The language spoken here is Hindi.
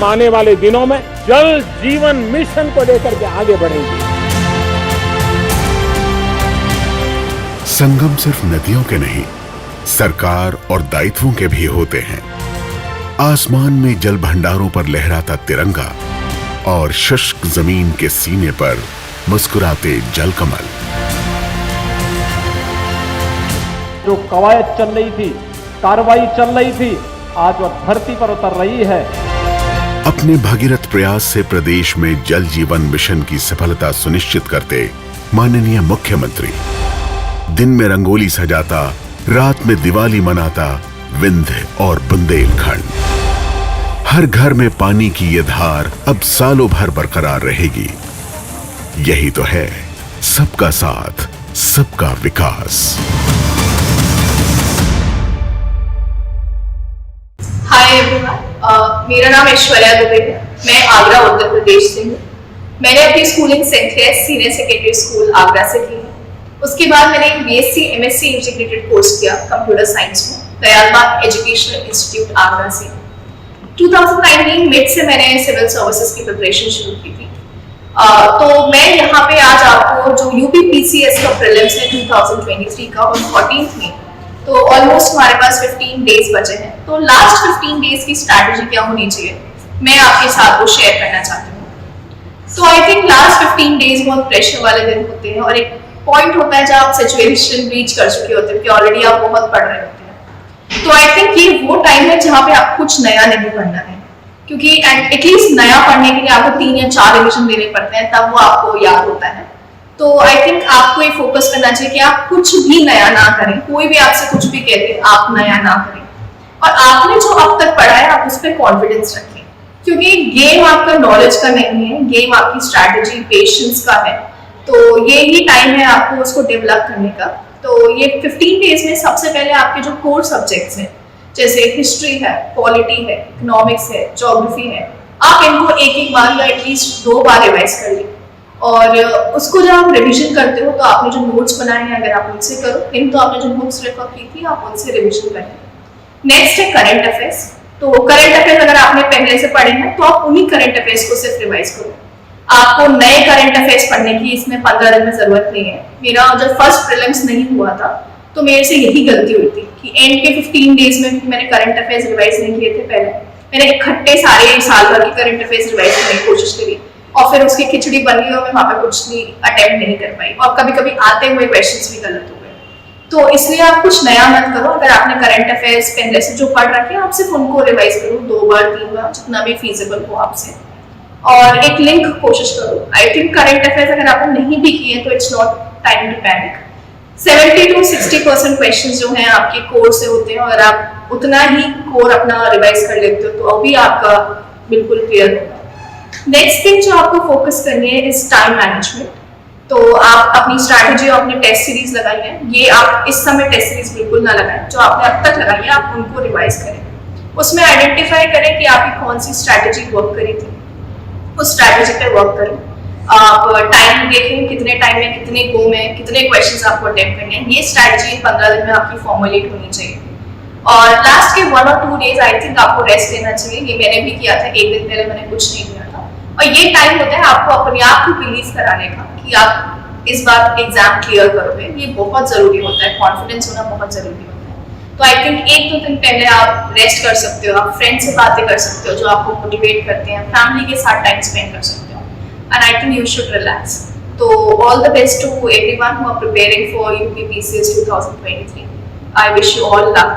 हम आने वाले दिनों में जल जीवन मिशन को लेकर के आगे बढ़ेंगे। संगम सिर्फ नदियों के नहीं, सरकार और दायित्वों के भी होते हैं। आसमान में जल भंडारों पर लहराता तिरंगा और शुष्क जमीन के सीने पर मुस्कुराते जल कमल। जो कवायद चल रही थी, कार्रवाई चल रही थी, आज वह धरती पर उतर रही है। अपने भगीरथ प्रयास से प्रदेश में जल जीवन मिशन की सफलता सुनिश्चित करते माननीय मुख्यमंत्री दिन में रंगोली सजाता, रात में दिवाली मनाता विंध्य और बुंदेलखंड। हर घर में पानी की ये धार अब सालों भर बरकरार रहेगी। यही तो है सबका साथ, सबका विकास। हाय एवरीवन, मेरा नाम ऐश्वर्या दुबे है। मैं आगरा उत्तर प्रदेश से हूँ। मैंने अपनी schooling saint Clare's senior secondary school Agra से की है। उसके बाद मैंने बीएससी एमएससी इंटीग्रेटेड कोर्स किया कंप्यूटर साइंस में दयालबाग एजुकेशनल इंस्टीट्यूट आगरा से। 2019 मिड से मैंने सिविल सर्विसेज की प्रिपरेशन शुरू की थी। तो मैं यहाँ पे आज आपको जो यूपीपीसीएस का प्रीलिम्स है 2023 का, और 14th में, तो ऑलमोस्ट हमारे पास 15 डेज बचे हैं। तो लास्ट 15 डेज की स्ट्रैटेजी क्या होनी चाहिए, मैं आपके साथ वो शेयर करना चाहती हूँ। तो आई थिंक लास्ट 15 डेज बहुत प्रेशर वाले दिन होते हैं, और एक पॉइंट होता है जब आप सिचुएशन रीच कर चुके होते हैं कि ऑलरेडी आप बहुत पढ़ रहे होते हैं। तो आई थिंक ये वो टाइम है जहाँ पे आप कुछ नया नहीं पढ़ना है, क्योंकि एटलीस्ट नया पढ़ने के लिए आपको 3 या 4 रिविजन देने पड़ते हैं, तब वो आपको याद होता है। तो आई थिंक आपको ये फोकस करना चाहिए कि आप कुछ भी नया ना करें। कोई भी आपसे कुछ भी कहते हैं, आप नया ना करें, और आपने जो अब तक पढ़ा है आप उस पर कॉन्फिडेंस रखें, क्योंकि गेम आपका नॉलेज का नहीं है, गेम आपकी स्ट्रैटेजी पेशेंस का है। तो ये ही टाइम है आपको उसको डेवलप करने का। तो ये 15 डेज में सबसे पहले आपके जो कोर सब्जेक्ट्स हैं, जैसे हिस्ट्री है, पॉलिटी है, इकोनॉमिक्स है, ज्योग्राफी है, आप इनको एक बार या एटलीस्ट 2 बार रिवाइज कर लीजिए। और उसको जब आप रिवीजन करते हो तो आपने जो नोट्स बनाए हैं अगर आप उनसे करो, तो आपने जो बुक्स रेफर की थी आप उनसे रिवीजन करें। नेक्स्ट है करंट अफेयर्स। तो करंट अफेयर्स अगर आपने पहले से पढ़े हैं तो आप उन्हीं करंट अफेयर्स को सिर्फ रिवाइज करो। आपको नए करंट अफेयर्स पढ़ने की इसमें 15 दिन में जरूरत नहीं है। मेरा जब फर्स्ट प्रीलिम्स नहीं हुआ था तो मेरे से यही गलती हुई थी कि एंड के 15 डेज में मैंने करंट अफेयर्स रिवाइज नहीं किए थे। पहले मैंने इकट्ठे सारे साल भर के करंट अफेयर्स रिवाइज करने की कोशिश करी, और फिर उसकी खिचड़ी बन गई और मैं वहां पे कुछ नहीं अटेम्प्ट नहीं कर पाई, और कभी कभी आते हुए क्वेश्चंस भी गलत हो गए। तो इसलिए आप कुछ नया मत करो। अगर आपने करंट अफेयर्स पहले से जो पढ़ रखे हैं आप सिर्फ उनको रिवाइज करो 2 बार 3 बार, जितना भी फीजिबल हो आपसे, और एक लिंक कोशिश करो। आई थिंक करंट अफेयर्स अगर आपने नहीं भी किए तो it's not time to panic. 70 to 60% questions जो हैं आपके कोर से होते हैं, और आप उतना ही कोर अपना रिवाइज कर लेते हो तो अभी आपका बिल्कुल क्लियर होगा। नेक्स्ट थिंग जो आपको फोकस करनी है इज टाइम मैनेजमेंट। तो आप अपनी स्ट्रैटेजी और अपनी टेस्ट सीरीज लगाई है, ये आप इस समय टेस्ट सीरीज बिल्कुल ना लगाएं। जो आपने अब तक लगाई है आप उनको रिवाइज करें, उसमें आइडेंटिफाई करें कि आपकी कौन सी स्ट्रैटेजी वर्क करी थी, उस स्ट्रैटेजी पे वर्क करें। आप टाइम देखें, कितने टाइम में, कितने गो में, कितने क्वेश्चंस आपको अटेम्प्ट करने हैं। ये स्ट्रैटेजी 15 दिन में आपकी फॉर्मुलेट होनी चाहिए। और लास्ट के 1 और 2 डेज आई थिंक आपको रेस्ट लेना चाहिए। ये मैंने भी किया था, एक दिन पहले मैंने कुछ नहीं किया था, और ये टाइम होता है आपको अपने आप को बिलीव कराने का कि आप इस बार एग्जाम क्लियर करोगे। ये बहुत जरूरी होता है, कॉन्फिडेंस होना बहुत जरूरी होता है। तो आई थिंक 1-2 दिन पहले आप रेस्ट कर सकते हो, आप फ्रेंड से बातें कर सकते हो जो आपको मोटिवेट करते हैं, फैमिली के साथ टाइम स्पेंड कर सकते हो, and I think you should relax. तो all the best to everyone who are preparing for UPPCS 2023। I wish you all luck.